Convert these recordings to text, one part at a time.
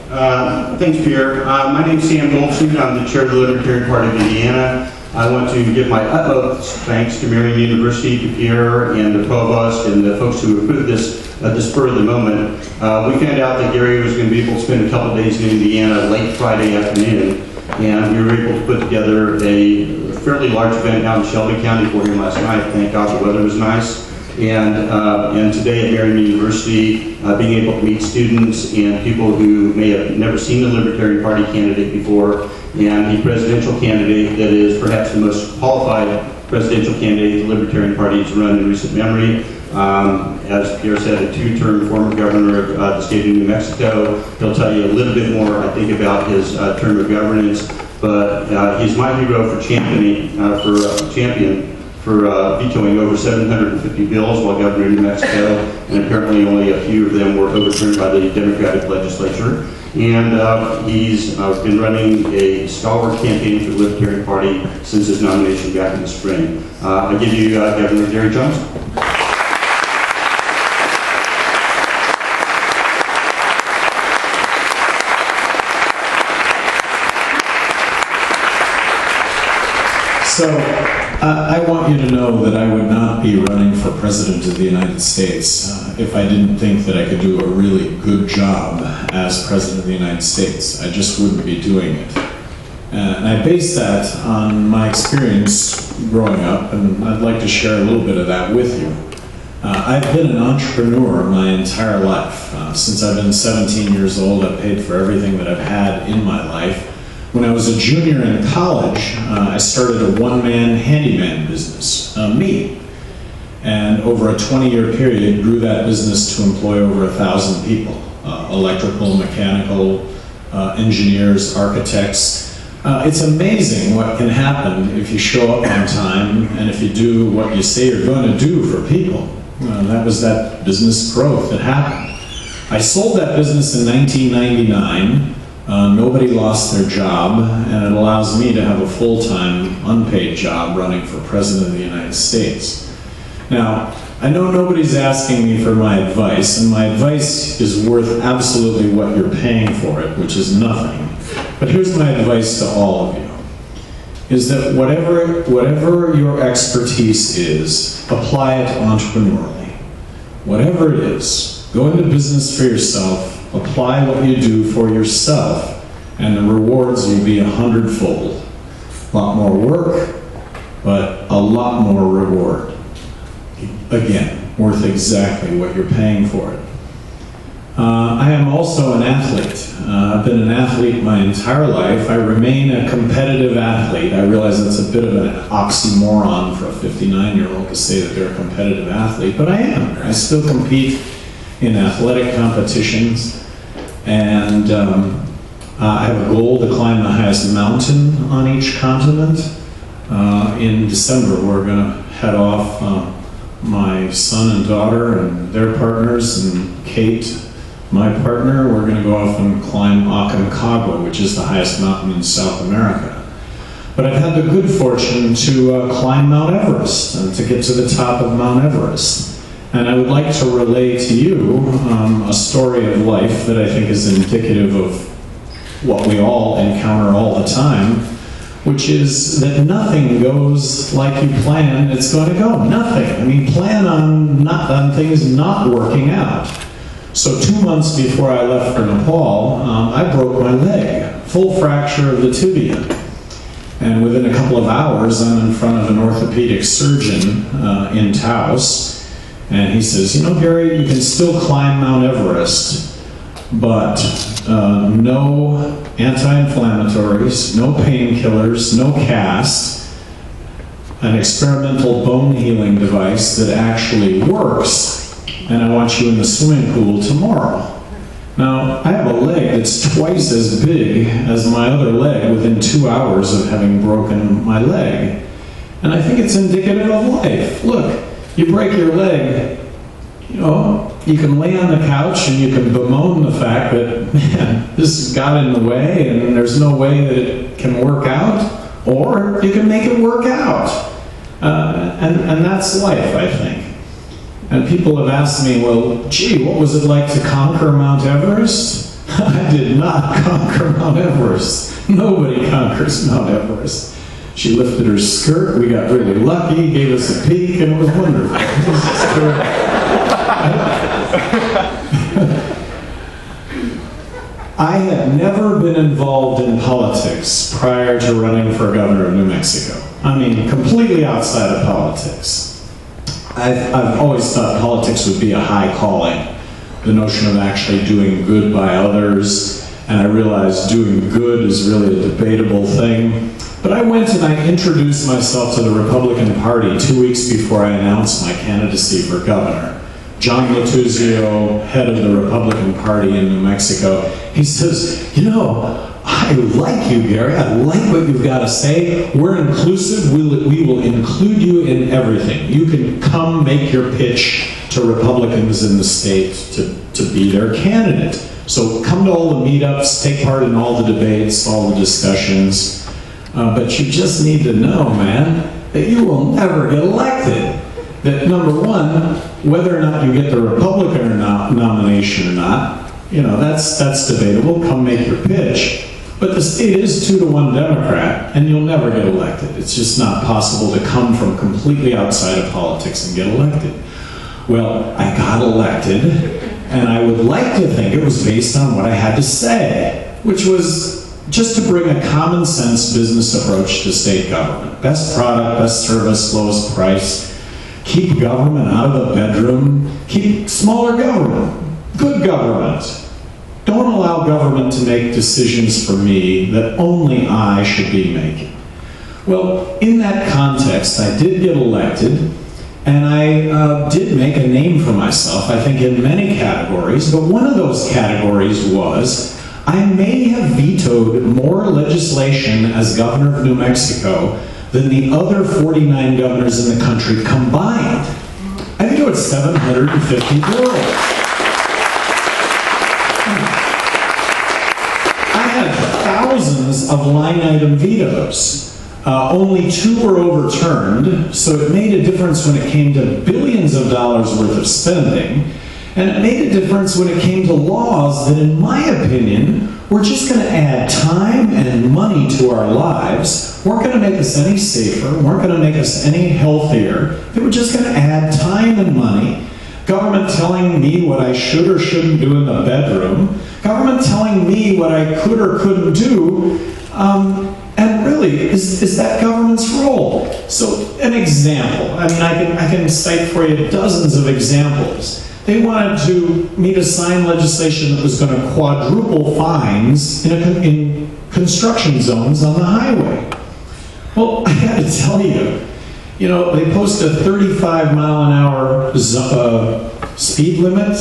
Thanks, Pierre. My name is Sam Goldstein. I'm the chair of the Libertarian Party of Indiana. I want to give my utmost thanks to Marian University, to Pierre, and the provost, and the folks who approved this at the spur of the moment. We found out that Gary was going to be able to spend a couple of days in Indiana late Friday afternoon, and we were able to put together a fairly large event down in Shelby County for him last night. Thank God the weather was nice. And today at Marian University, being able to meet students and people who may have never seen the Libertarian Party candidate before, and the presidential candidate that is perhaps the most qualified presidential candidate the Libertarian Party has run in recent memory. As Pierre said, a two-term former governor of the state of New Mexico. He'll tell you a little bit more, I think, about his term of governance, but he's my hero for vetoing over 750 bills while governor of New Mexico, and apparently only a few of them were overturned by the Democratic legislature. And he's been running a stalwart campaign for the Libertarian Party since his nomination back in the spring. I give you Governor Gary Johnson. So, I want you to know that I would not be running for President of the United States if I didn't think that I could do a really good job as President of the United States. I just wouldn't be doing it. And I base that on my experience growing up, and I'd like to share a little bit of that with you. I've been an entrepreneur my entire life. Since I've been 17 years old, I've paid for everything that I've had in my life. When I was a junior in college, I started a one-man handyman business, me. And over a 20-year period, grew that business to employ over 1,000 people, electrical, mechanical, engineers, architects. It's amazing what can happen if you show up on time and if you do what you say you're going to do for people. That was that business growth that happened. I sold that business in 1999. Nobody lost their job, and it allows me to have a full-time, unpaid job running for President of the United States. Now, I know nobody's asking me for my advice, and my advice is worth absolutely what you're paying for it, which is nothing. But here's my advice to all of you, is that whatever your expertise is, apply it entrepreneurially. Whatever it is, go into business for yourself, apply what you do for yourself, and the rewards will be 100-fold. A lot more work, but a lot more reward. Again, worth exactly what you're paying for it. I am also an athlete. I've been an athlete my entire life. I remain a competitive athlete. I realize that's a bit of an oxymoron for a 59-year-old to say that they're a competitive athlete, but I am. I still compete in athletic competitions, and I have a goal to climb the highest mountain on each continent. In December, we're going to head off, my son and daughter and their partners, and Kate, my partner, we're going to go off and climb Aconcagua, which is the highest mountain in South America. But I've had the good fortune to climb Mount Everest and to get to the top of Mount Everest. And I would like to relay to you a story of life that I think is indicative of what we all encounter all the time, which is that nothing goes like you plan it's going to go. Nothing. I mean, plan on things not working out. So 2 months before I left for Nepal, I broke my leg, full fracture of the tibia. And within a couple of hours, I'm in front of an orthopedic surgeon in Taos. And he says, you know, Gary, you can still climb Mount Everest, but no anti-inflammatories, no painkillers, no cast, an experimental bone healing device that actually works, and I want you in the swimming pool tomorrow. Now, I have a leg that's twice as big as my other leg within 2 hours of having broken my leg. And I think it's indicative of life. Look, you break your leg, you know, you can lay on the couch and you can bemoan the fact that, man, this got in the way and there's no way that it can work out, or you can make it work out. And that's life, I think. And people have asked me, well, gee, what was it like to conquer Mount Everest? I did not conquer Mount Everest. Nobody conquers Mount Everest. She lifted her skirt, we got really lucky, gave us a peek, and it was wonderful. I had never been involved in politics prior to running for governor of New Mexico. I mean, completely outside of politics. I've always thought politics would be a high calling, the notion of actually doing good by others, and I realized doing good is really a debatable thing. But I went and I introduced myself to the Republican Party 2 weeks before I announced my candidacy for governor. John Latuzio, head of the Republican Party in New Mexico, he says, you know, I like you, Gary. I like what you've got to say. We're inclusive. We will include you in everything. You can come make your pitch to Republicans in the state to be their candidate. So come to all the meetups, take part in all the debates, all the discussions. But you just need to know, man, that you will never get elected. That number one, whether or not you get the Republican or not, nomination or not, you know, that's debatable. Come make your pitch. But the state is 2-to-1 Democrat, and you'll never get elected. It's just not possible to come from completely outside of politics and get elected. Well, I got elected, and I would like to think it was based on what I had to say, which was just to bring a common sense business approach to state government. Best product, best service, lowest price. Keep government out of the bedroom. Keep smaller government. Good government. Don't allow government to make decisions for me that only I should be making. Well, in that context, I did get elected, and I did make a name for myself, I think, in many categories, but one of those categories was I may have vetoed more legislation as governor of New Mexico than the other 49 governors in the country combined. I vetoed 750 bills. Thousands of line item vetoes. Only 2 were overturned, so it made a difference when it came to billions of dollars worth of spending, and it made a difference when it came to laws that, in my opinion, were just going to add time and money to our lives, weren't going to make us any safer, weren't going to make us any healthier. They were just going to add time and money. Government telling me what I should or shouldn't do in the bedroom. Government telling me what I could or couldn't do. And really, is that government's role? So, an example. I mean, I can cite for you dozens of examples. They wanted me to sign legislation that was going to quadruple fines in construction zones on the highway. Well, I got to tell you, you know, they post a 35-mile-an-hour speed limit,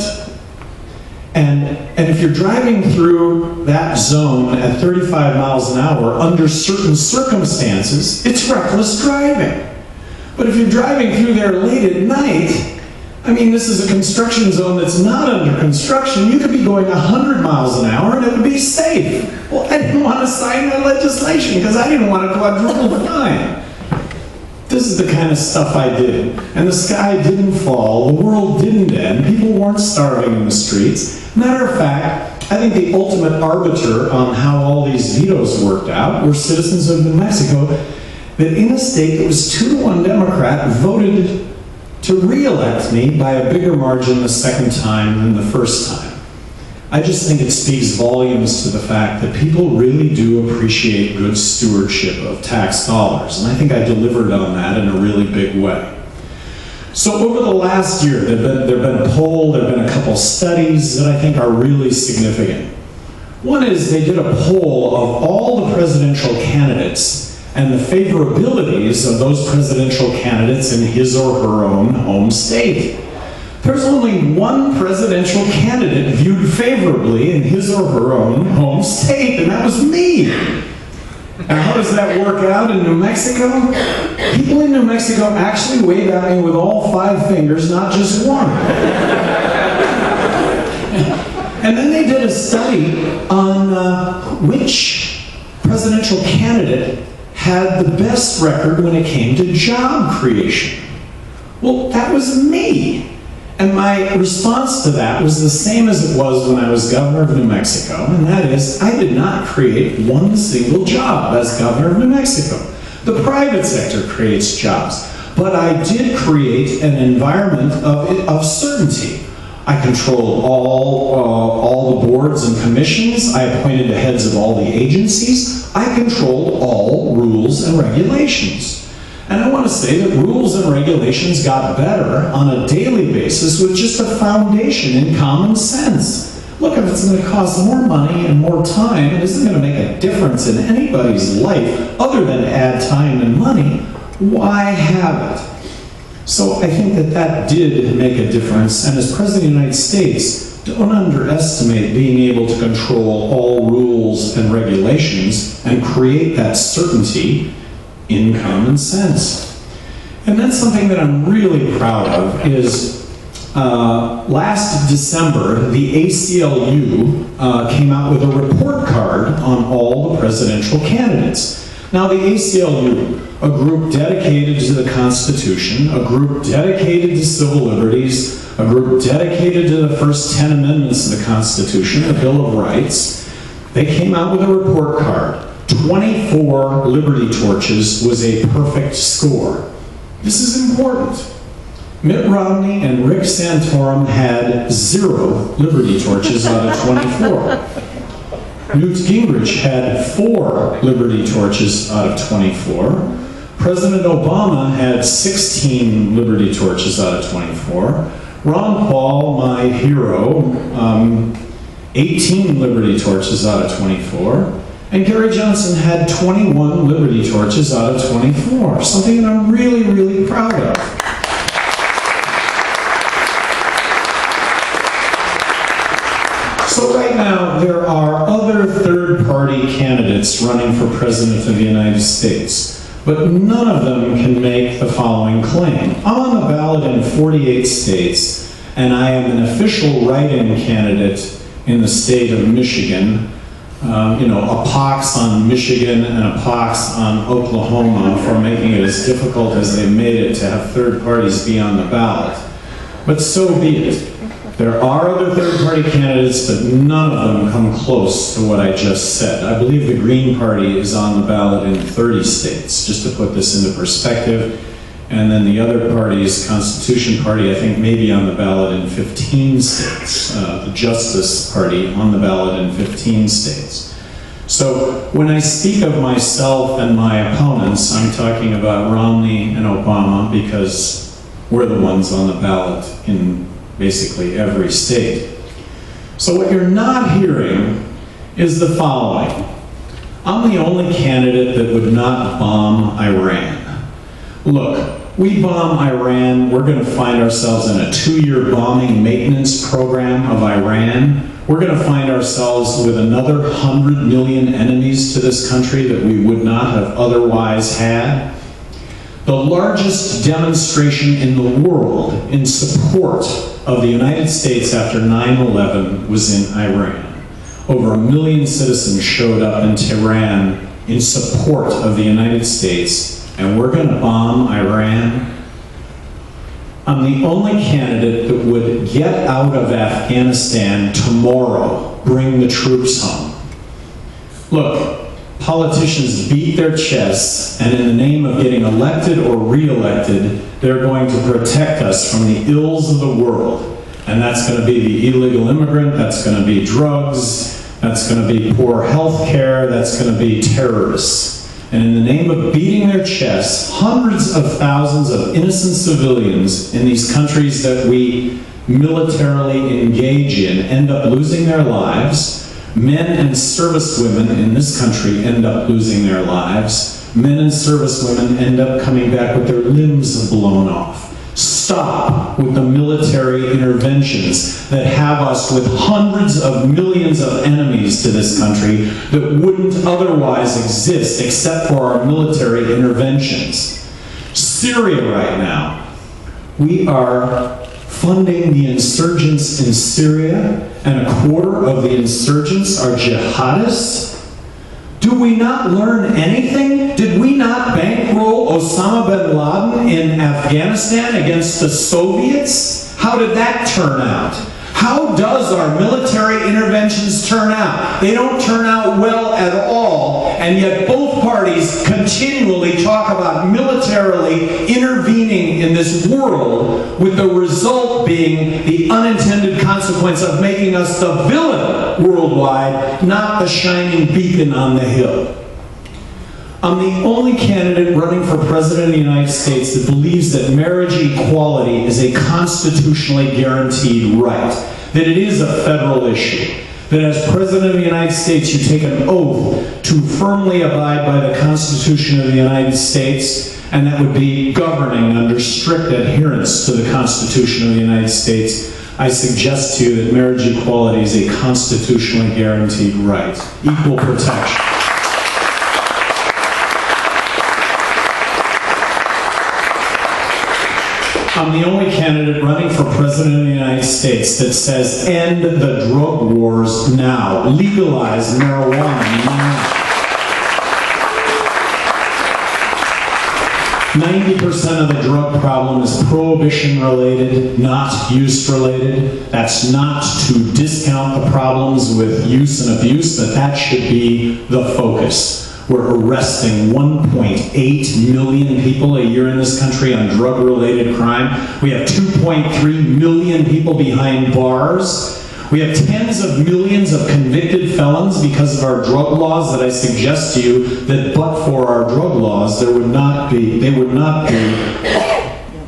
and if you're driving through that zone at 35 miles an hour under certain circumstances, it's reckless driving. But if you're driving through there late at night, I mean, this is a construction zone that's not under construction. You could be going 100 miles an hour and it would be safe. Well, I didn't want to sign that legislation because I didn't want to quadruple the fine. This is the kind of stuff I did. And the sky didn't fall, the world didn't end, people weren't starving in the streets. Matter of fact, I think the ultimate arbiter on how all these vetoes worked out were citizens of New Mexico that in a state that was 2-to-1 Democrat voted to re-elect me by a bigger margin the second time than the first time. I just think it speaks volumes to the fact that people really do appreciate good stewardship of tax dollars, and I think I delivered on that in a really big way. So over the last year, there have been a poll, there have been a couple studies that I think are really significant. One is they did a poll of all the presidential candidates and the favorabilities of those presidential candidates in his or her own home state. There's only one presidential candidate viewed favorably in his or her own home state, and that was me. And how does that work out in New Mexico? People in New Mexico actually wave at me with all 5 fingers, not just one. And then they did a study on which presidential candidate had the best record when it came to job creation. Well, that was me. And my response to that was the same as it was when I was governor of New Mexico, and that is, I did not create one single job as governor of New Mexico. The private sector creates jobs, but I did create an environment of certainty. I controlled all the boards and commissions. I appointed the heads of all the agencies. I controlled all rules and regulations. And I want to say that rules and regulations got better on a daily basis with just a foundation in common sense. Look, if it's going to cost more money and more time, it isn't going to make a difference in anybody's life other than add time and money, why have it? So I think that that did make a difference, and as President of the United States, don't underestimate being able to control all rules and regulations and create that certainty in common sense. And that's something that I'm really proud of is last December, the ACLU came out with a report card on all the presidential candidates. Now, the ACLU, a group dedicated to the Constitution, a group dedicated to civil liberties, a group dedicated to the first 10 amendments of the Constitution, the Bill of Rights, they came out with a report card. 24 liberty torches was a perfect score. This is important. Mitt Romney and Rick Santorum had 0 liberty torches out of 24. Newt Gingrich had 4 liberty torches out of 24. President Obama had 16 liberty torches out of 24. Ron Paul, my hero, 18 liberty torches out of 24. And Gary Johnson had 21 liberty torches out of 24, something that I'm really, really proud of. So right now, there are other third-party candidates running for President of the United States, but none of them can make the following claim. I'm on the ballot in 48 states, and I am an official write-in candidate in the state of Michigan. A pox on Michigan and a pox on Oklahoma for making it as difficult as they made it to have third parties be on the ballot. But so be it. There are other third-party candidates, but none of them come close to what I just said. I believe the Green Party is on the ballot in 30 states, just to put this into perspective. And then the other parties, Constitution Party, I think may be on the ballot in 15 states. The Justice Party on the ballot in 15 states. So when I speak of myself and my opponents, I'm talking about Romney and Obama because we're the ones on the ballot in basically every state. So what you're not hearing is the following. I'm the only candidate that would not bomb Iran. Look, we bomb Iran, we're going to find ourselves in a 2-year bombing maintenance program of Iran. We're going to find ourselves with another 100 million enemies to this country that we would not have otherwise had. The largest demonstration in the world in support of the United States after 9/11 was in Iran. Over 1 million citizens showed up in Tehran in support of the United States. And we're going to bomb Iran. I'm the only candidate that would get out of Afghanistan tomorrow, bring the troops home. Look, politicians beat their chests, and in the name of getting elected or re-elected, they're going to protect us from the ills of the world. And that's going to be the illegal immigrant, that's going to be drugs, that's going to be poor health care, that's going to be terrorists. And in the name of beating their chests, hundreds of thousands of innocent civilians in these countries that we militarily engage in end up losing their lives. Men and servicewomen in this country end up losing their lives. Men and servicewomen end up coming back with their limbs blown off. Stop with the military interventions that have us with hundreds of millions of enemies to this country that wouldn't otherwise exist except for our military interventions. Syria right now, we are funding the insurgents in Syria, and 1/4 of the insurgents are jihadists. Do we not learn anything? Did we not bankroll Osama bin Laden in Afghanistan against the Soviets? How did that turn out? How does our military interventions turn out? They don't turn out well at all, and yet both parties continually talk about militarily intervening in this world, with the result being the unintended consequence of making us the villain worldwide, not the shining beacon on the hill. I'm the only candidate running for President of the United States that believes that marriage equality is a constitutionally guaranteed right, that it is a federal issue, that as President of the United States you take an oath to firmly abide by the Constitution of the United States, and that would be governing under strict adherence to the Constitution of the United States. I suggest to you that marriage equality is a constitutionally guaranteed right, equal protection. I'm the only candidate running for President of the United States that says end the drug wars now. Legalize marijuana now. 90% of the drug problem is prohibition related, not use related. That's not to discount the problems with use and abuse, but that should be the focus. We're arresting 1.8 million people a year in this country on drug-related crime. We have 2.3 million people behind bars. We have tens of millions of convicted felons because of our drug laws that I suggest to you that but for our drug laws, they would not be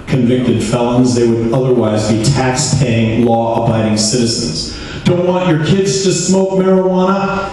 convicted felons. They would otherwise be tax-paying, law-abiding citizens. Don't want your kids to smoke marijuana?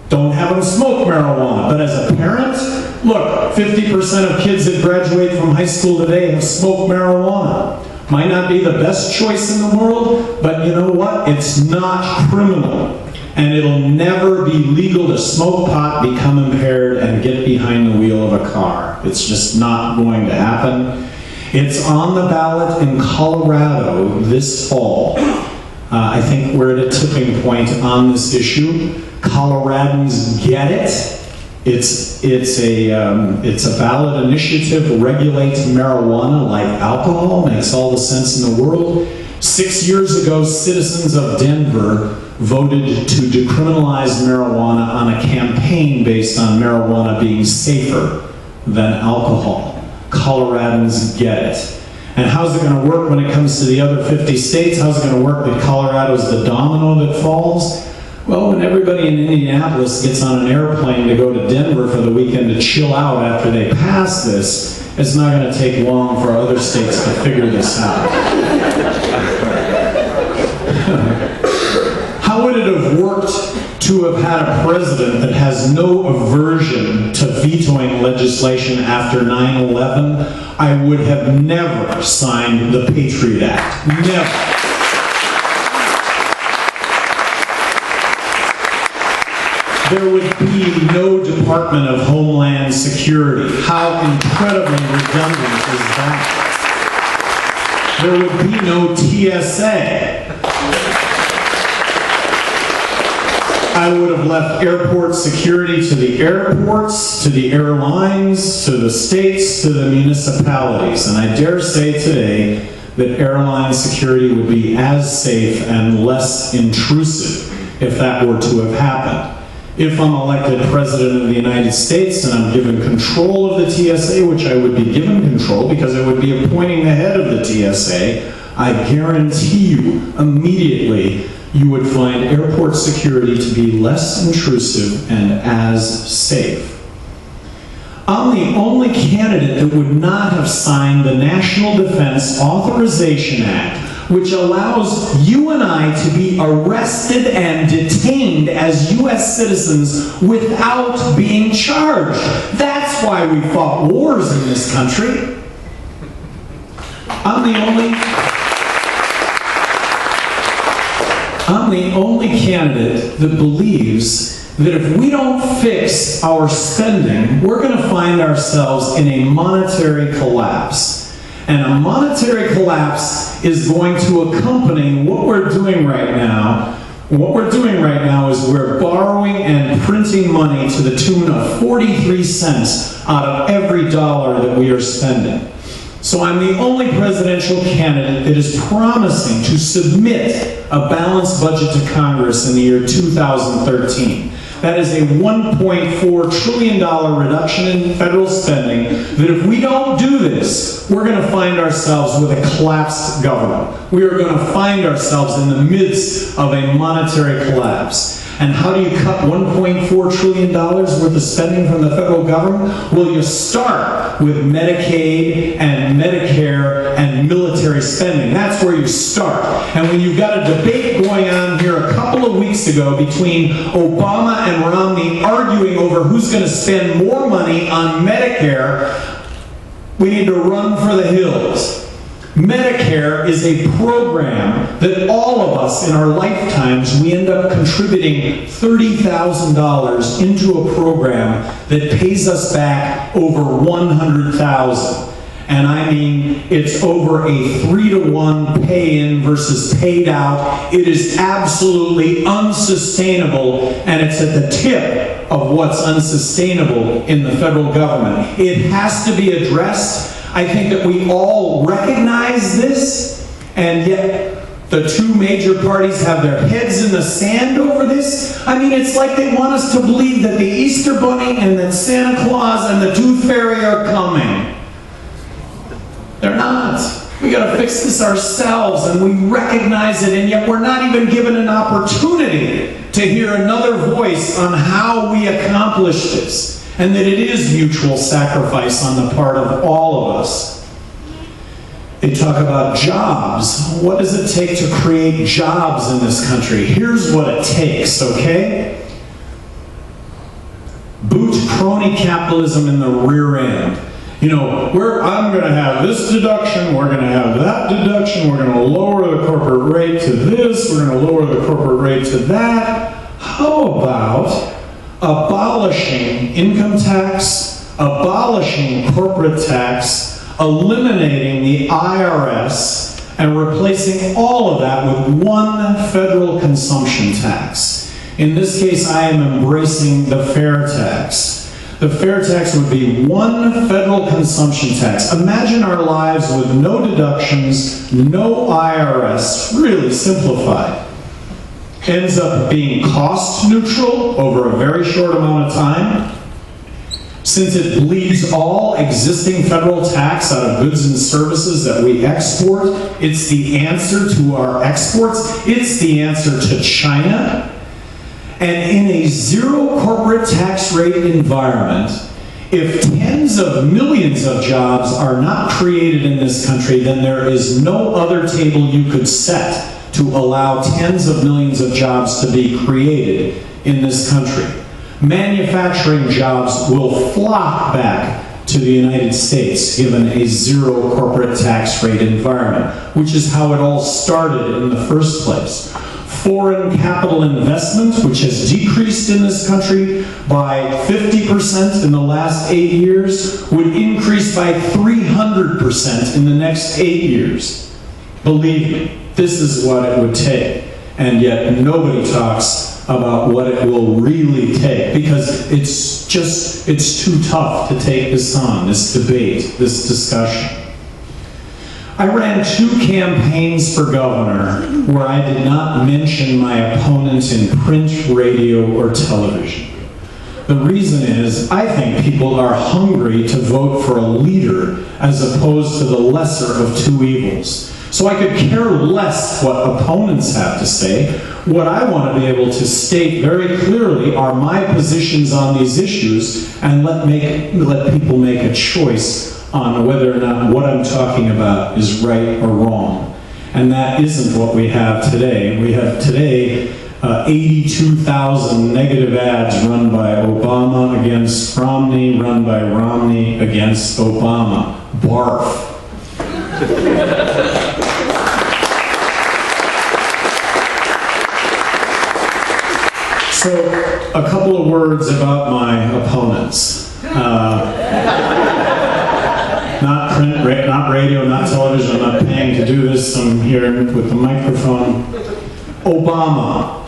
Don't have them smoke marijuana. But as a parent, look, 50% of kids that graduate from high school today have smoked marijuana. Might not be the best choice in the world, but you know what? It's not criminal. And it'll never be legal to smoke pot, become impaired, and get behind the wheel of a car. It's just not going to happen. It's on the ballot in Colorado this fall. I think we're at a tipping point on this issue. Coloradans get it. It's a ballot initiative, regulate marijuana like alcohol, makes all the sense in the world. 6 years ago, citizens of Denver voted to decriminalize marijuana on a campaign based on marijuana being safer than alcohol. Coloradans get it. And how's it going to work when it comes to the other 50 states? How's it going to work that Colorado's the domino that falls? Well, when everybody in Indianapolis gets on an airplane to go to Denver for the weekend to chill out after they pass this, it's not going to take long for other states to figure this out. How would it have worked to have had a president that has no aversion to vetoing legislation after 9/11? I would have never signed the Patriot Act. Never. There would be no Department of Homeland Security. How incredibly redundant is that? There would be no TSA. I would have left airport security to the airports, to the airlines, to the states, to the municipalities. And I dare say today that airline security would be as safe and less intrusive if that were to have happened. If I'm elected President of the United States and I'm given control of the TSA, which I would be given control because I would be appointing the head of the TSA, I guarantee you immediately you would find airport security to be less intrusive and as safe. I'm the only candidate that would not have signed the National Defense Authorization Act, which allows you and I to be arrested and detained as U.S. citizens without being charged. That's why we fought wars in this country. I'm the only candidate that believes that if we don't fix our spending, we're going to find ourselves in a monetary collapse. And a monetary collapse is going to accompany what we're doing right now. What we're doing right now is we're borrowing and printing money to the tune of 43 cents out of every dollar that we are spending. So I'm the only presidential candidate that is promising to submit a balanced budget to Congress in the year 2013. That is a $1.4 trillion reduction in federal spending, that if we don't do this, we're going to find ourselves with a collapsed government. We are going to find ourselves in the midst of a monetary collapse. And how do you cut $1.4 trillion worth of spending from the federal government? Well, you start with Medicaid and Medicare and military spending. That's where you start. And when you've got a debate going on here a couple of weeks ago between Obama and Romney arguing over who's going to spend more money on Medicare, we need to run for the hills. Medicare is a program that all of us in our lifetimes, we end up contributing $30,000 into a program that pays us back over $100,000. And I mean, it's over a 3-to-1 pay-in versus paid out. It is absolutely unsustainable, and it's at the tip of what's unsustainable in the federal government. It has to be addressed. I think that we all recognize this, and yet the two major parties have their heads in the sand over this. I mean, it's like they want us to believe that the Easter Bunny and that Santa Claus and the Tooth Fairy are coming. They're not. We got to fix this ourselves, and we recognize it, and yet we're not even given an opportunity to hear another voice on how we accomplish this. And that it is mutual sacrifice on the part of all of us. They talk about jobs. What does it take to create jobs in this country? Here's what it takes, okay? Boot crony capitalism in the rear end. You know, I'm going to have this deduction, we're going to have that deduction, we're going to lower the corporate rate to this, we're going to lower the corporate rate to that. How about abolishing income tax, abolishing corporate tax, eliminating the IRS, and replacing all of that with one federal consumption tax? In this case, I am embracing the fair tax. The fair tax would be one federal consumption tax. Imagine our lives with no deductions, no IRS, really simplified. Ends up being cost neutral over a very short amount of time. Since it bleeds all existing federal tax out of goods and services that we export, it's the answer to our exports. It's the answer to China. And in a zero corporate tax rate environment, if tens of millions of jobs are not created in this country, then there is no other table you could set to allow tens of millions of jobs to be created in this country. Manufacturing jobs will flock back to the United States given a zero corporate tax rate environment, which is how it all started in the first place. Foreign capital investment, which has decreased in this country by 50% in the last 8 years, would increase by 300% in the next 8 years. Believe me, this is what it would take. And yet nobody talks about what it will really take, because it's too tough to take this on, this debate, this discussion. I ran 2 campaigns for governor where I did not mention my opponent in print, radio, or television. The reason is, I think people are hungry to vote for a leader as opposed to the lesser of two evils. So I could care less what opponents have to say. What I want to be able to state very clearly are my positions on these issues, and let people make a choice on whether or not what I'm talking about is right or wrong. And that isn't what we have today. We have today 82,000 negative ads run by Obama against Romney, run by Romney against Obama. Barf. So, a couple of words about my opponents. Not print, not radio, not television. I'm not paying to do this. I'm here with the microphone. Obama.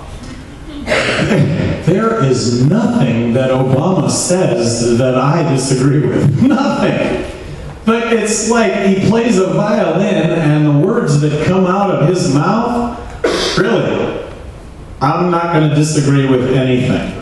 There is nothing that Obama says that I disagree with. Nothing. But it's like he plays a violin and the words that come out of his mouth, really, I'm not going to disagree with anything.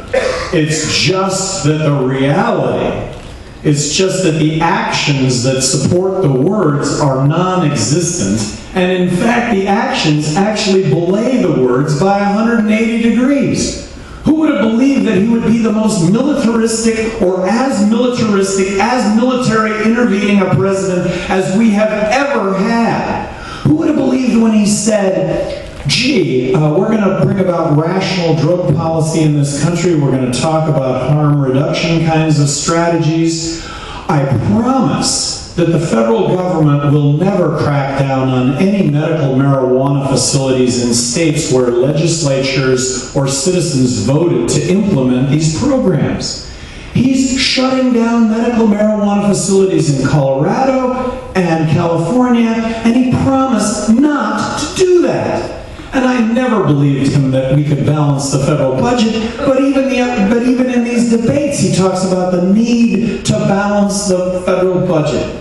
It's just that the reality, it's just that the actions that support the words are non-existent. And in fact, the actions actually belay the words by 180 degrees. Who would have believed that he would be the most militaristic or as military intervening a president as we have ever had? Who would have believed when he said, gee, we're going to bring about rational drug policy in this country, we're going to talk about harm reduction kinds of strategies. I promise that the federal government will never crack down on any medical marijuana facilities in states where legislatures or citizens voted to implement these programs. He's shutting down medical marijuana facilities in Colorado and California, and he promised not to do that. And I never believed him that we could balance the federal budget, but even in these debates, he talks about the need to balance the federal budget.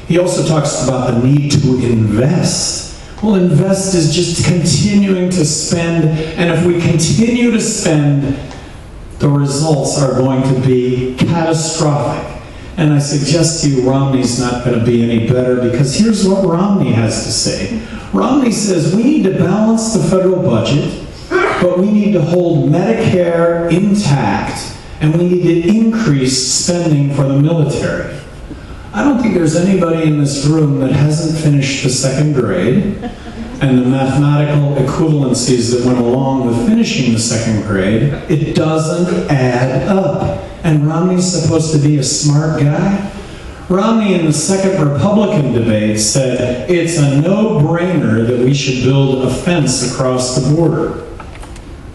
He also talks about the need to invest. Well, invest is just continuing to spend, and if we continue to spend, the results are going to be catastrophic. And I suggest to you Romney's not going to be any better, because here's what Romney has to say. Romney says we need to balance the federal budget, but we need to hold Medicare intact, and we need to increase spending for the military. I don't think there's anybody in this room that hasn't finished the second grade and the mathematical equivalencies that went along with finishing the second grade. It doesn't add up. And Romney's supposed to be a smart guy? Romney in the second Republican debate said it's a no-brainer that we should build a fence across the border.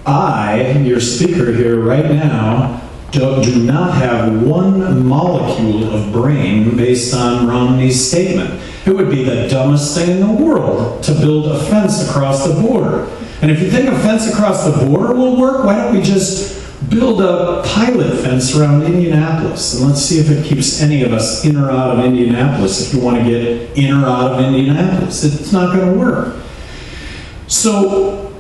I, your speaker here right now, do not have one molecule of brain based on Romney's statement. It would be the dumbest thing in the world to build a fence across the border. And if you think a fence across the border will work, why don't we just build a pilot fence around Indianapolis, and let's see if it keeps any of us in or out of Indianapolis if you want to get in or out of Indianapolis. It's not going to work. So,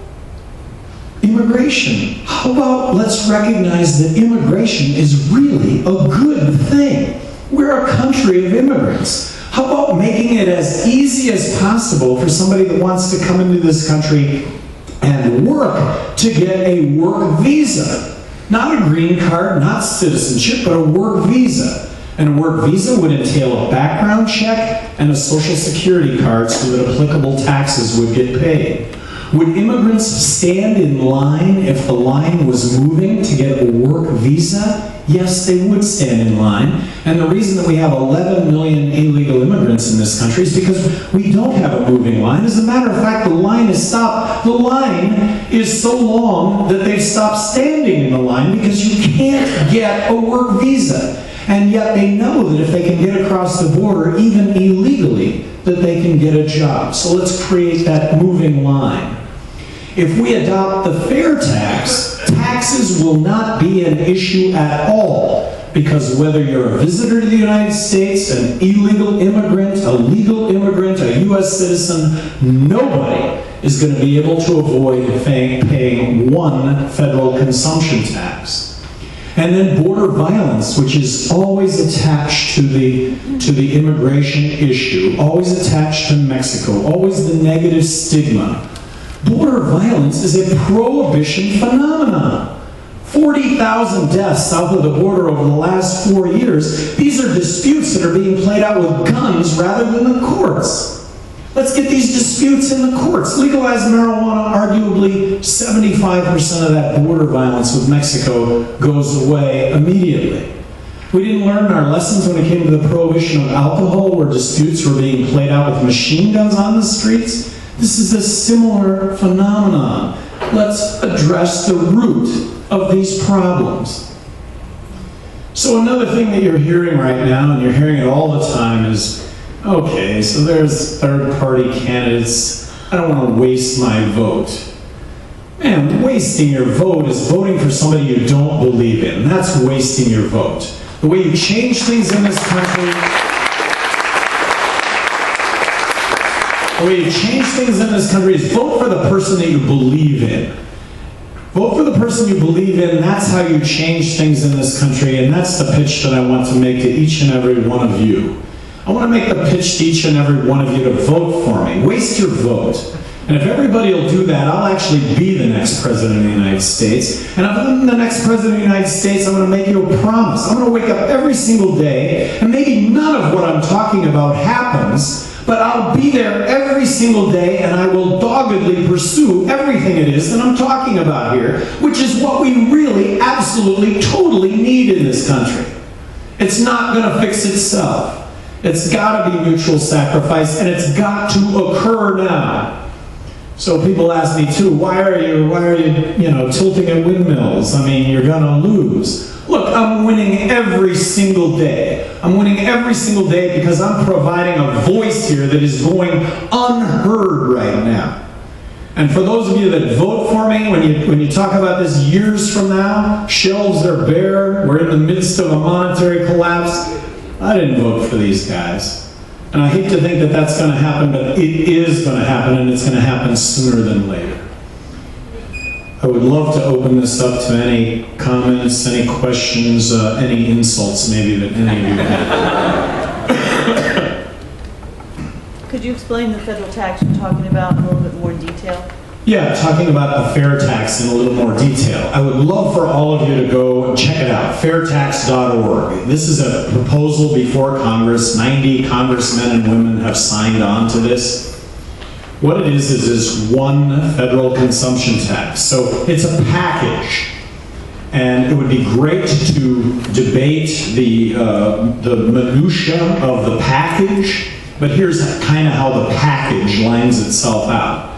immigration. How about let's recognize that immigration is really a good thing. We're a country of immigrants. How about making it as easy as possible for somebody that wants to come into this country and work to get a work visa? Not a green card, not citizenship, but a work visa. And a work visa would entail a background check and a social security card so that applicable taxes would get paid. Would immigrants stand in line if the line was moving to get a work visa? Yes, they would stand in line. And the reason that we have 11 million illegal immigrants in this country is because we don't have a moving line. As a matter of fact, the line is stopped. The line is so long that they've stopped standing in the line because you can't get a work visa. And yet they know that if they can get across the border, even illegally, that they can get a job. So let's create that moving line. If we adopt the fair tax, taxes will not be an issue at all, because whether you're a visitor to the United States, an illegal immigrant, a legal immigrant, a U.S. citizen, nobody is going to be able to avoid paying one federal consumption tax. And then border violence, which is always attached to the immigration issue, always attached to Mexico, always the negative stigma. Border violence is a prohibition phenomenon. 40,000 deaths south of the border over the last 4 years. These are disputes that are being played out with guns rather than the courts. Let's get these disputes in the courts. Legalize marijuana, arguably 75% of that border violence with Mexico goes away immediately. We didn't learn our lessons when it came to the prohibition of alcohol, where disputes were being played out with machine guns on the streets. This is a similar phenomenon. Let's address the root of these problems. So another thing that you're hearing right now, and you're hearing it all the time, is, okay, so there's third-party candidates. I don't want to waste my vote. Man, wasting your vote is voting for somebody you don't believe in. That's wasting your vote. The way you change things in this country The way you change things in this country is vote for the person that you believe in. Vote for the person you believe in. That's how you change things in this country, and that's the pitch that I want to make to each and every one of you. I want to make the pitch to each and every one of you to vote for me. Waste your vote. And if everybody will do that, I'll actually be the next president of the United States. And if I'm the next president of the United States, I'm going to make you a promise. I'm going to wake up every single day, and maybe none of what I'm talking about happens, but I'll be there every single day, and I will doggedly pursue everything it is that I'm talking about here, which is what we really, absolutely, totally need in this country. It's not going to fix itself. It's got to be mutual sacrifice, and it's got to occur now. So people ask me too, why are you tilting at windmills? I mean, you're gonna lose. Look, I'm winning every single day. I'm winning every single day because I'm providing a voice here that is going unheard right now. And for those of you that vote for me, when you talk about this years from now, shelves are bare, we're in the midst of a monetary collapse, I didn't vote for these guys. And I hate to think that that's going to happen, but it is going to happen, and it's going to happen sooner than later. I would love to open this up to any comments, any questions, any insults maybe that any of you have. Could you explain the federal tax you're talking about in a little bit more detail? Yeah, talking about the fair tax in a little more detail. I would love for all of you to go and check it out, fairtax.org. This is a proposal before Congress. 90 congressmen and women have signed on to this. What it is one federal consumption tax. So it's a package. And it would be great to debate the minutia of the package, but here's kind of how the package lines itself out.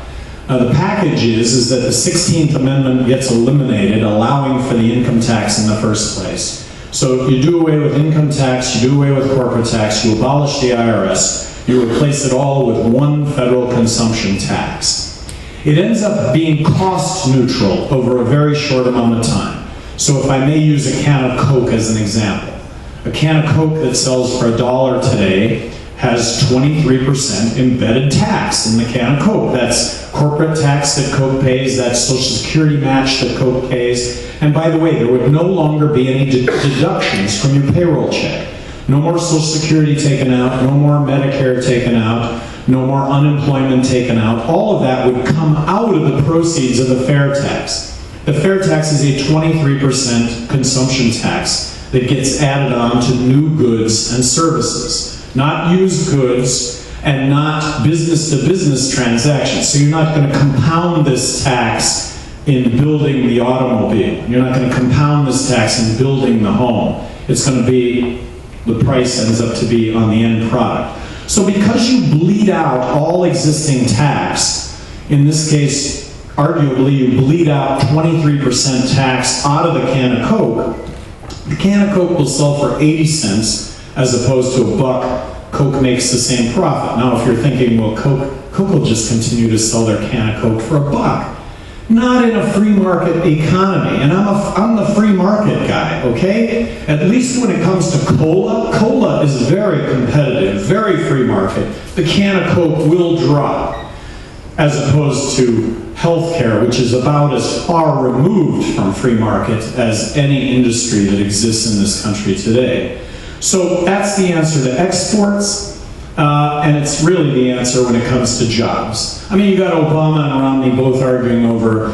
The package is that the 16th Amendment gets eliminated, allowing for the income tax in the first place. So you do away with income tax, you do away with corporate tax, you abolish the IRS, you replace it all with one federal consumption tax. It ends up being cost neutral over a very short amount of time. So if I may use a can of Coke as an example. A can of Coke that sells for $1 today has 23% embedded tax in the can of Coke. That's corporate tax that Coke pays, that's Social Security match that Coke pays. And by the way, there would no longer be any deductions from your payroll check. No more Social Security taken out, no more Medicare taken out, no more unemployment taken out. All of that would come out of the proceeds of the fair tax. The fair tax is a 23% consumption tax that gets added on to new goods and services. Not used goods and not business-to-business transactions. So you're not going to compound this tax in building the automobile. You're not going to compound this tax in building the home. It's going to be, the price ends up to be on the end product. So because you bleed out all existing tax, in this case, arguably you bleed out 23% tax out of the can of Coke, the can of Coke will sell for 80 cents as opposed to $1. Coke makes the same profit. Now, if you're thinking, well, Coke will just continue to sell their can of Coke for $1. Not in a free market economy. And I'm the free market guy, okay? At least when it comes to cola is very competitive, very free market. The can of Coke will drop, as opposed to healthcare, which is about as far removed from free market as any industry that exists in this country today. So that's the answer to exports, and it's really the answer when it comes to jobs. I mean, you got Obama and Romney both arguing over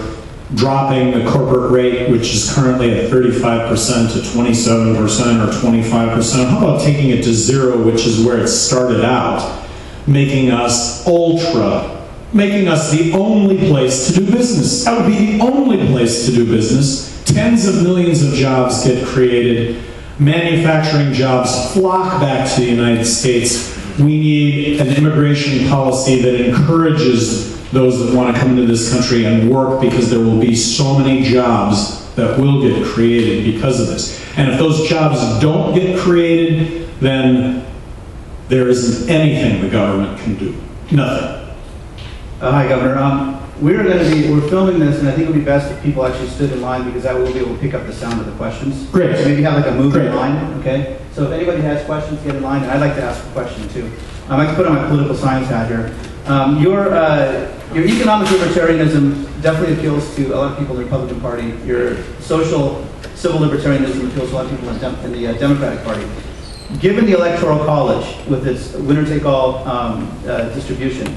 dropping the corporate rate, which is currently at 35% to 27% or 25%. How about taking it to 0, which is where it started out, making us making us the only place to do business. That would be the only place to do business. Tens of millions of jobs get created. Manufacturing jobs flock back to the United States. We need an immigration policy that encourages those that want to come into this country and work, because there will be so many jobs that will get created because of this. And if those jobs don't get created, then there isn't anything the government can do. Nothing. Hi, Governor. We're filming this, and I think it would be best if people actually stood in line, because that will be able to pick up the sound of the questions. Great. So maybe have like a moving Great. line, okay? So if anybody has questions, get in line, and I'd like to ask a question too. I'd like to put on my political science hat here. Your economic libertarianism definitely appeals to a lot of people in the Republican Party. Your social civil libertarianism appeals to a lot of people in the Democratic Party. Given the Electoral College with its winner-take-all distribution,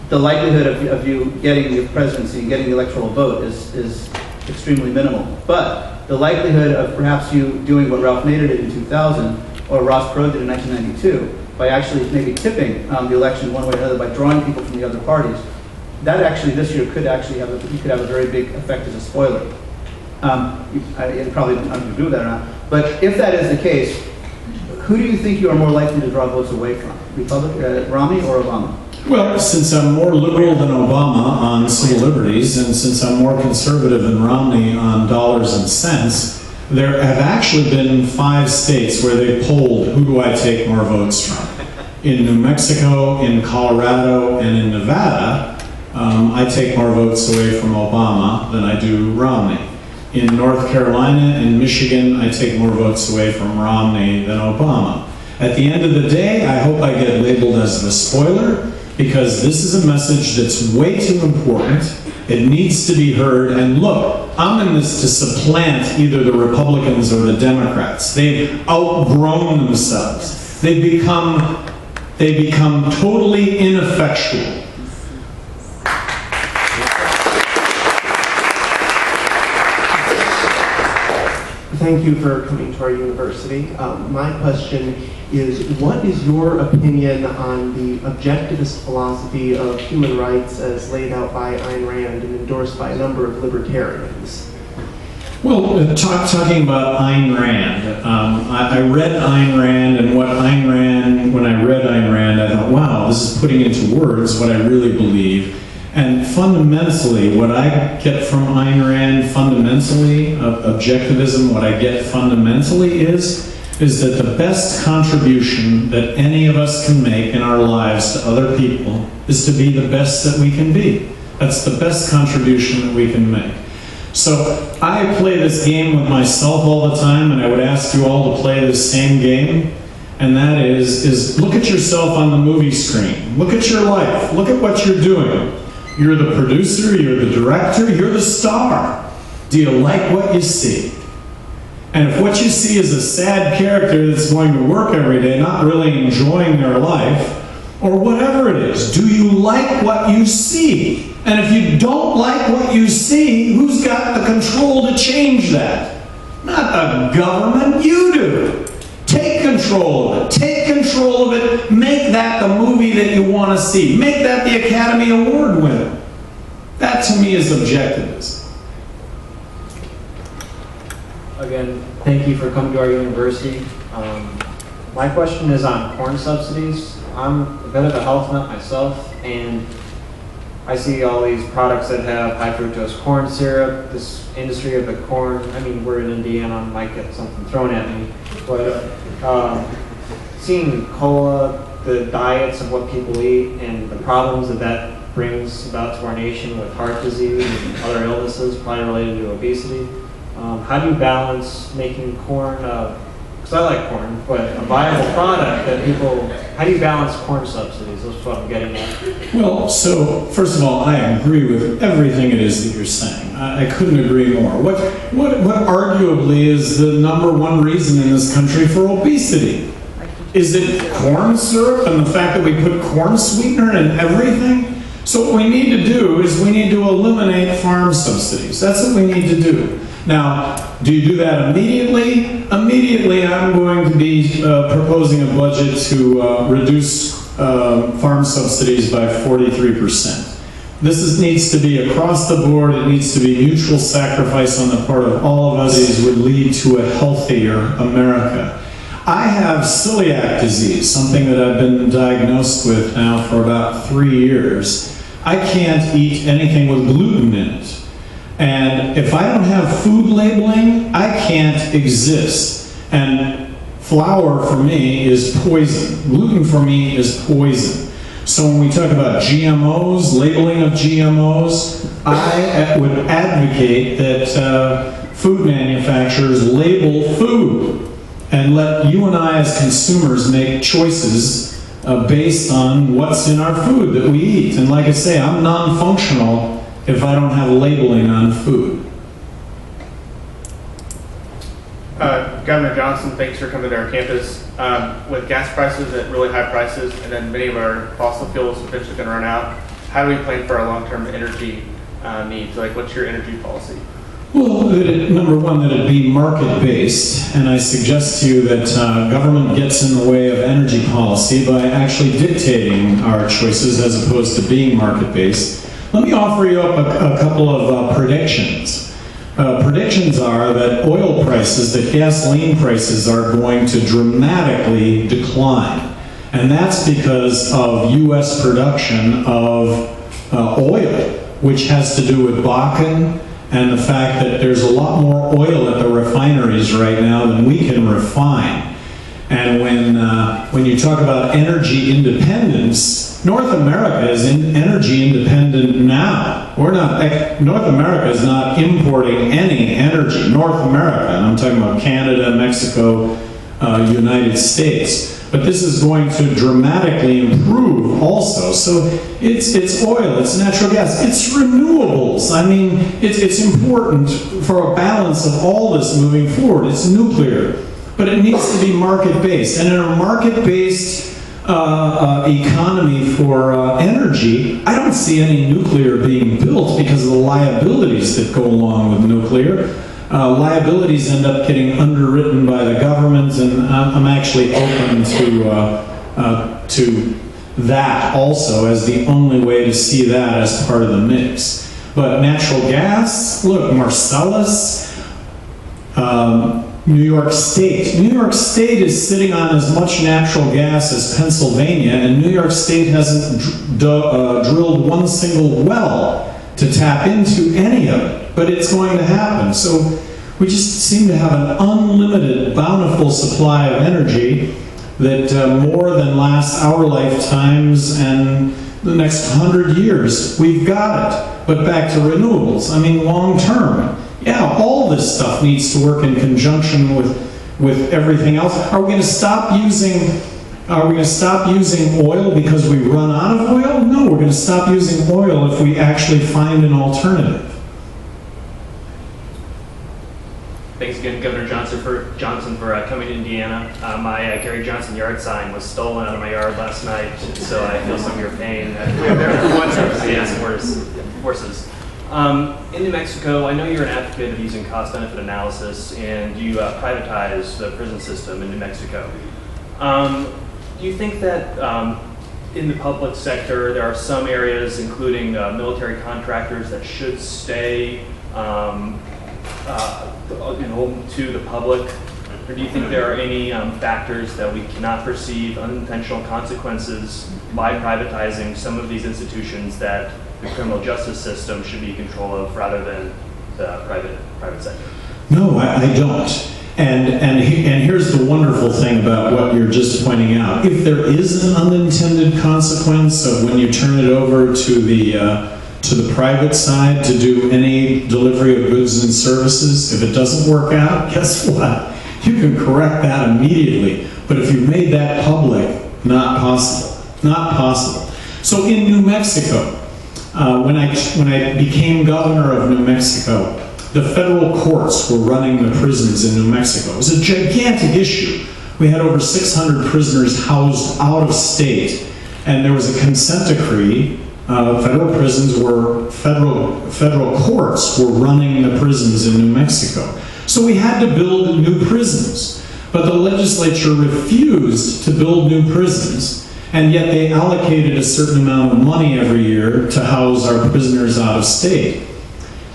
the likelihood of you getting the presidency, getting the electoral vote is extremely minimal. But the likelihood of perhaps you doing what Ralph Nader did in 2000 or Ross Perot did in 1992, by actually maybe tipping the election one way or another by drawing people from the other parties, that actually this year could actually have you could have a very big effect as a spoiler. You probably don't agree with that or not. But if that is the case, who do you think you are more likely to draw votes away from? Romney or Obama? Well, since I'm more liberal than Obama on civil liberties, and since I'm more conservative than Romney on dollars and cents, there have actually been 5 states where they polled who do I take more votes from. In New Mexico, in Colorado, and in Nevada, I take more votes away from Obama than I do Romney. In North Carolina and Michigan, I take more votes away from Romney than Obama. At the end of the day, I hope I get labeled as the spoiler, because this is a message that's way too important. It needs to be heard. And look, I'm in this to supplant either the Republicans or the Democrats. They've outgrown themselves. They become totally ineffectual. Thank you for coming to our university. My question is, what is your opinion on the objectivist philosophy of human rights as laid out by Ayn Rand and endorsed by a number of libertarians? Well, talking about Ayn Rand, I read Ayn Rand, and when I read Ayn Rand, I thought, wow, this is putting into words what I really believe. And fundamentally, what I get from Ayn Rand, fundamentally, objectivism, what I get fundamentally is that the best contribution that any of us can make in our lives to other people is to be the best that we can be. That's the best contribution that we can make. So I play this game with myself all the time, and I would ask you all to play this same game, and that is look at yourself on the movie screen. Look at your life. Look at what you're doing. You're the producer, you're the director, you're the star. Do you like what you see? And if what you see is a sad character that's going to work every day, not really enjoying their life, or whatever it is, do you like what you see? And if you don't like what you see, who's got the control to change that? Not the government, you do. Take control of it. Take control of it. Make that the movie that you want to see. Make that the Academy Award winner. That to me is objectivism. Again, thank you for coming to our university. My question is on corn subsidies. I'm a bit of a health nut myself, and I see all these products that have high fructose corn syrup, this industry of the corn. I mean, we're in Indiana, I might get something thrown at me. But seeing cola, the diets of what people eat, and the problems that brings about to our nation with heart disease and other illnesses probably related to obesity. How do you balance making corn, because I like corn, but a viable product that people, how do you balance corn subsidies? That's what I'm getting at. Well, so first of all, I agree with everything it is that you're saying. I couldn't agree more. What arguably is the #1 reason in this country for obesity? Is it corn syrup and the fact that we put corn sweetener in everything? So what we need to do is we need to eliminate farm subsidies. That's what we need to do. Now, do you do that immediately? Immediately, I'm going to be proposing a budget to reduce farm subsidies by 43%. This needs to be across the board. It needs to be mutual sacrifice on the part of all of us. These would lead to a healthier America. I have celiac disease, something that I've been diagnosed with now for about 3 years. I can't eat anything with gluten in it. And if I don't have food labeling, I can't exist. And flour for me is poison. Gluten for me is poison. So when we talk about GMOs, labeling of GMOs, I would advocate that food manufacturers label food and let you and I as consumers make choices based on what's in our food that we eat. And like I say, I'm non-functional if I don't have labeling on food. Governor Johnson, thanks for coming to our campus. With gas prices at really high prices, and then many of our fossil fuels eventually going to run out, how do we plan for our long-term energy needs? Like, what's your energy policy? Well, number one, that it be market-based, and I suggest to you that government gets in the way of energy policy by actually dictating our choices as opposed to being market-based. Let me offer you up a couple of predictions. Predictions are that oil prices, that gasoline prices are going to dramatically decline. And that's because of U.S. production of oil, which has to do with Bakken and the fact that there's a lot more oil at the refineries right now than we can refine. And when you talk about energy independence, North America is energy independent now. North America is not importing any energy. North America, and I'm talking about Canada, Mexico, United States. But this is going to dramatically improve also. So it's oil, it's natural gas, it's renewables. I mean, it's important for a balance of all this moving forward. It's nuclear, but it needs to be market-based. And in a market-based economy for energy, I don't see any nuclear being built because of the liabilities that go along with nuclear. Liabilities end up getting underwritten by the government, and I'm actually open to that also as the only way to see that as part of the mix. But natural gas, look, Marcellus, New York State. New York State is sitting on as much natural gas as Pennsylvania, and New York State hasn't drilled one single well to tap into any of it, but it's going to happen. So we just seem to have an unlimited, bountiful supply of energy that more than lasts our lifetimes and the next 100 years. We've got it. But back to renewables. I mean, long term. Yeah, all this stuff needs to work in conjunction with everything else. Are we going to stop using oil because we run out of oil? No, we're going to stop using oil if we actually find an alternative. Thanks again, Governor Johnson, for coming to Indiana. My Gary Johnson yard sign was stolen out of my yard last night, so I feel some of your pain. Yes, horses. In New Mexico, I know you're an advocate of using cost-benefit analysis, and you privatize the prison system in New Mexico. Do you think that in the public sector, there are some areas, including military contractors, that should stay to the public? Or do you think there are any factors that we cannot perceive, unintentional consequences by privatizing some of these institutions that the criminal justice system should be in control of rather than the private sector? No, I don't. And here's the wonderful thing about what you're just pointing out. If there is an unintended consequence of when you turn it over to the private side to do any delivery of goods and services, if it doesn't work out, guess what? You can correct that immediately. But if you made that public, not possible. Not possible. So in New Mexico, when I became governor of New Mexico, the federal courts were running the prisons in New Mexico. It was a gigantic issue. We had over 600 prisoners housed out of state, and there was a consent decree. Federal courts were running the prisons in New Mexico. So we had to build new prisons, but the legislature refused to build new prisons, and yet they allocated a certain amount of money every year to house our prisoners out of state.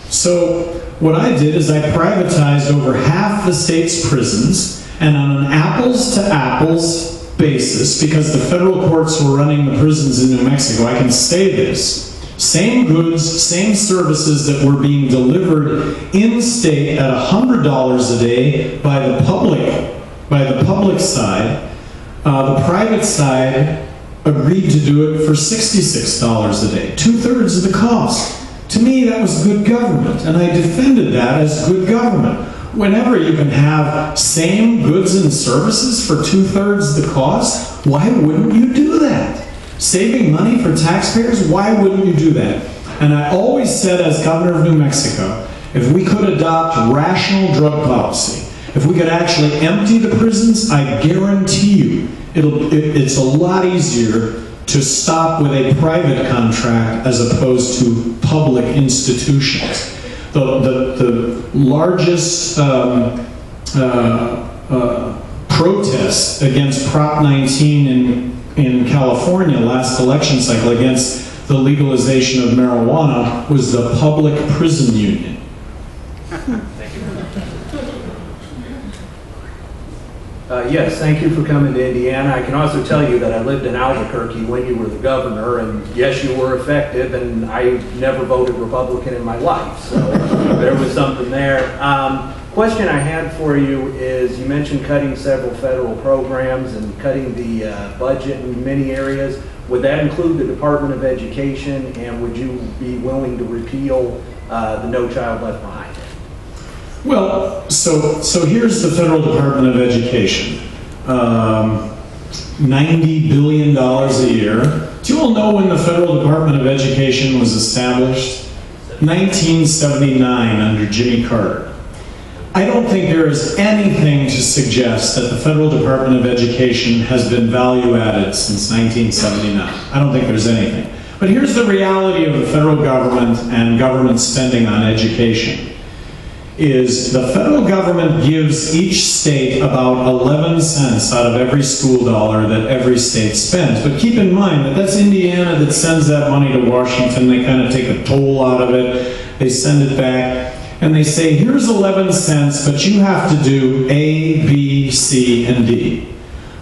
So what I did is I privatized over half the state's prisons, and on an apples-to-apples basis, because the federal courts were running the prisons in New Mexico, I can say this, same goods, same services that were being delivered in-state at $100 a day by the public side, the private side agreed to do it for $66 a day, 2/3 of the cost. To me, that was good government, and I defended that as good government. whenever you can have same goods and services for 2/3 the cost, why wouldn't you do that? Saving money for taxpayers, why wouldn't you do that? And I always said, as governor of New Mexico, if we could adopt rational drug policy, if we could actually empty the prisons, I guarantee you it's a lot easier to stop with a private contract as opposed to public institutions. The largest protest against Prop 19 in California last election cycle against the legalization of marijuana was the public prison union. Yes, thank you for coming to Indiana. I can also tell you that I lived in Albuquerque when you were the governor, and yes, you were effective, and I never voted Republican in my life, so there was something there. Question I had for you is, you mentioned cutting several federal programs and cutting the budget in many areas. Would that include the Department of Education, and would you be willing to repeal the No Child Left Behind? Well, so here's the Federal Department of Education. $90 billion a year. Do you all know when the Federal Department of Education was established? 1979 under Jimmy Carter. I don't think there is anything to suggest that the Federal Department of Education has been value added since 1979. I don't think there's anything. But here's the reality of the federal government and government spending on education. Is the federal government gives each state about 11 cents out of every school dollar that every state spends. But keep in mind that that's Indiana that sends that money to Washington. They kind of take a toll out of it. They send it back. And they say, here's 11 cents, but you have to do A, B, C, and D.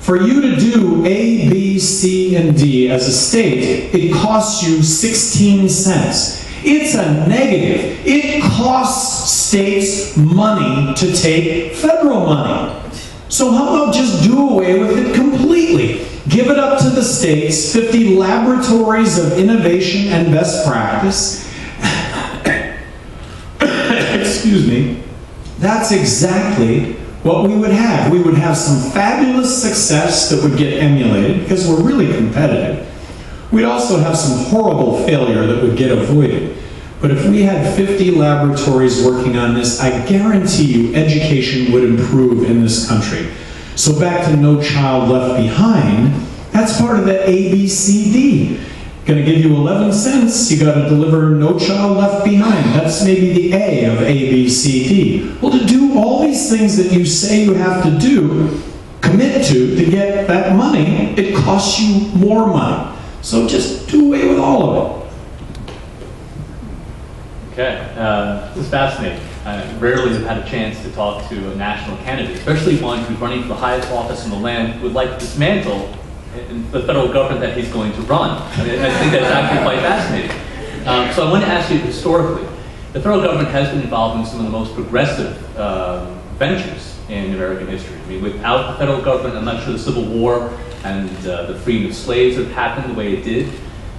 For you to do A, B, C, and D as a state, it costs you 16 cents. It's a negative. It costs states money to take federal money. So how about just do away with it completely? Give it up to the states, 50 laboratories of innovation and best practice. Excuse me. That's exactly what we would have. We would have some fabulous success that would get emulated because we're really competitive. We'd also have some horrible failure that would get avoided. But if we had 50 laboratories working on this, I guarantee you education would improve in this country. So back to No Child Left Behind, that's part of the ABCD. Going to give you 11 cents, you got to deliver No Child Left Behind. That's maybe the A of ABCD. Well, to do all these things that you say you have to do, commit to get that money, it costs you more money. So just do away with all of it. Okay, this is fascinating. I rarely have had a chance to talk to a national candidate, especially one who's running for the highest office in the land, who would like to dismantle the federal government that he's going to run. I think that's actually quite fascinating. So I want to ask you, historically, the federal government has been involved in some of the most progressive ventures in American history. I mean, without the federal government, I'm not sure the Civil War and the freeing of slaves would have happened the way it did.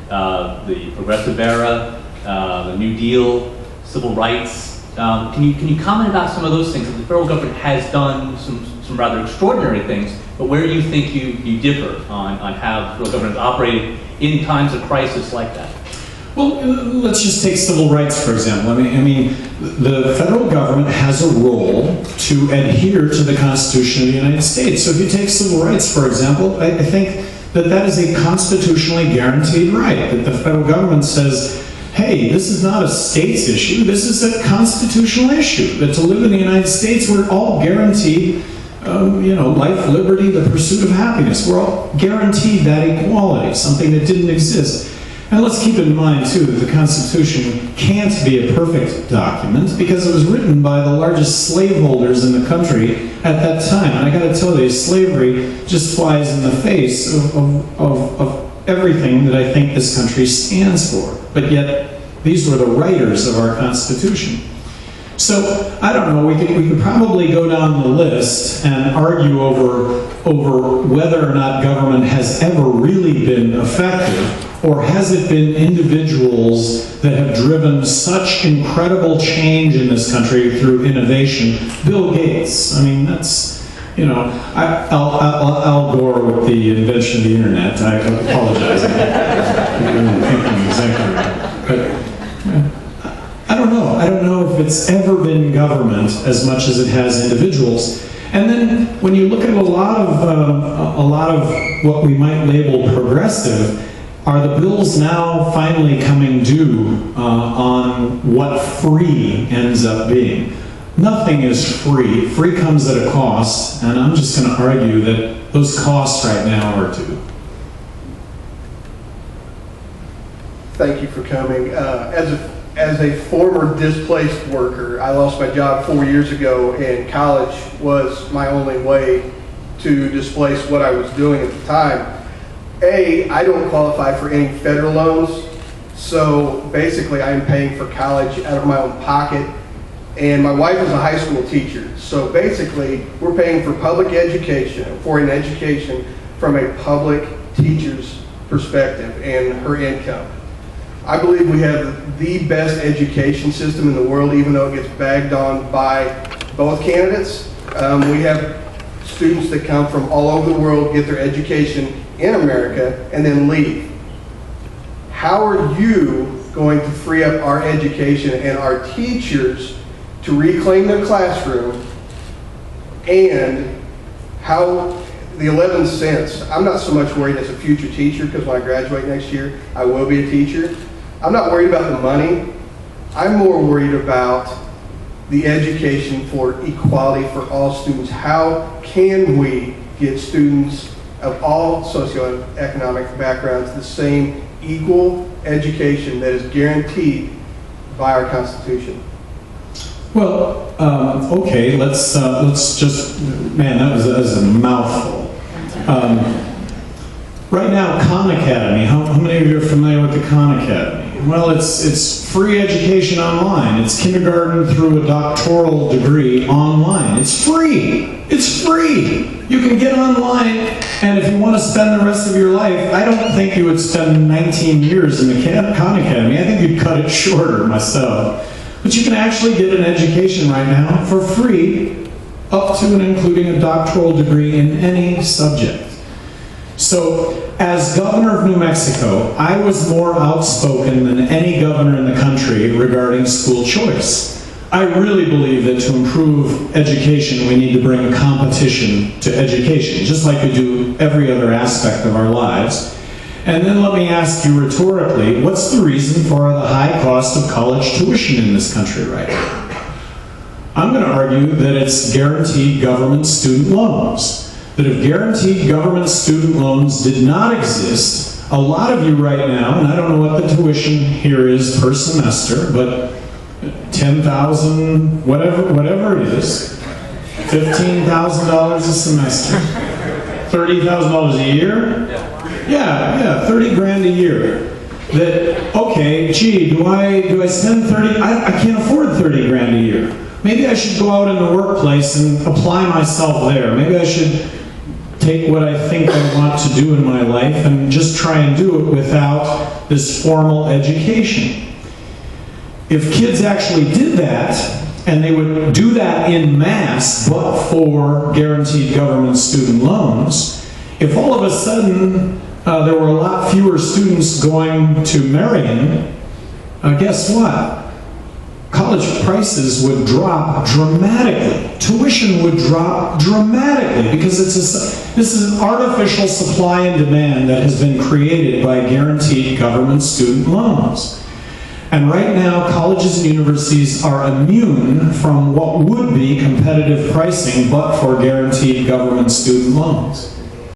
The Progressive Era, the New Deal, civil rights. Can you comment about some of those things? The federal government has done some rather extraordinary things, but where do you think you differ on how the federal government operated in times of crisis like that? Well, let's just take civil rights, for example. I mean, the federal government has a role to adhere to the Constitution of the United States. So if you take civil rights, for example, I think that is a constitutionally guaranteed right, that the federal government says, hey, this is not a state's issue, this is a constitutional issue, that to live in the United States, we're all guaranteed life, liberty, the pursuit of happiness. We're all guaranteed that equality, something that didn't exist. And let's keep in mind, too, that the Constitution can't be a perfect document because it was written by the largest slaveholders in the country at that time. And I got to tell you, slavery just flies in the face of everything that I think this country stands for. But yet, these were the writers of our Constitution. So, I don't know, we could probably go down the list and argue over whether or not government has ever really been effective, or has it been individuals that have driven such incredible change in this country through innovation. Bill Gates, I mean, that's, you know, Al Gore with the invention of the internet, I apologize. I'm thinking exactly right. But, I don't know if it's ever been government as much as it has individuals. And then when you look at a lot of what we might label progressive, are the bills now finally coming due on what free ends up being? Nothing is free. Free comes at a cost, and I'm just going to argue that those costs right now are due. Thank you for coming. As a former displaced worker, I lost my job 4 years ago, and college was my only way to displace what I was doing at the time. I don't qualify for any federal loans, so basically I'm paying for college out of my own pocket, and my wife is a high school teacher, so basically we're paying for public education, for an education from a public teacher's perspective and her income. I believe we have the best education system in the world, even though it gets bagged on by both candidates. We have students that come from all over the world, get their education in America, and then leave. How are you going to free up our education and our teachers to reclaim their classroom? And how the 11 cents, I'm not so much worried as a future teacher, because when I graduate next year, I will be a teacher. I'm not worried about the money. I'm more worried about the education for equality for all students. How can we get students of all socioeconomic backgrounds the same equal education that is guaranteed by our Constitution? Well, okay, let's just, man, that was a mouthful. Right now, Khan Academy, how many of you are familiar with the Khan Academy? Well, it's free education online. It's kindergarten through a doctoral degree online. It's free. It's free. You can get online, and if you want to spend the rest of your life, I don't think you would spend 19 years in the Khan Academy. I think you'd cut it shorter myself. But you can actually get an education right now for free, up to and including a doctoral degree in any subject. So, as governor of New Mexico, I was more outspoken than any governor in the country regarding school choice. I really believe that to improve education, we need to bring competition to education, just like we do every other aspect of our lives. And then let me ask you rhetorically, what's the reason for the high cost of college tuition in this country right now? I'm going to argue that it's guaranteed government student loans. That if guaranteed government student loans did not exist, a lot of you right now, and I don't know what the tuition here is per semester, but $10,000, whatever it is, $15,000 a semester, $30,000 a year? Yeah, 30 grand a year. That, okay, gee, do I spend 30, I can't afford 30 grand a year. Maybe I should go out in the workplace and apply myself there. Maybe I should take what I think I want to do in my life and just try and do it without this formal education. If kids actually did that, and they would do that in mass, but for guaranteed government student loans, if all of a sudden there were a lot fewer students going to Marian, guess what? College prices would drop dramatically. Tuition would drop dramatically because this is an artificial supply and demand that has been created by guaranteed government student loans. And right now, colleges and universities are immune from what would be competitive pricing but for guaranteed government student loans.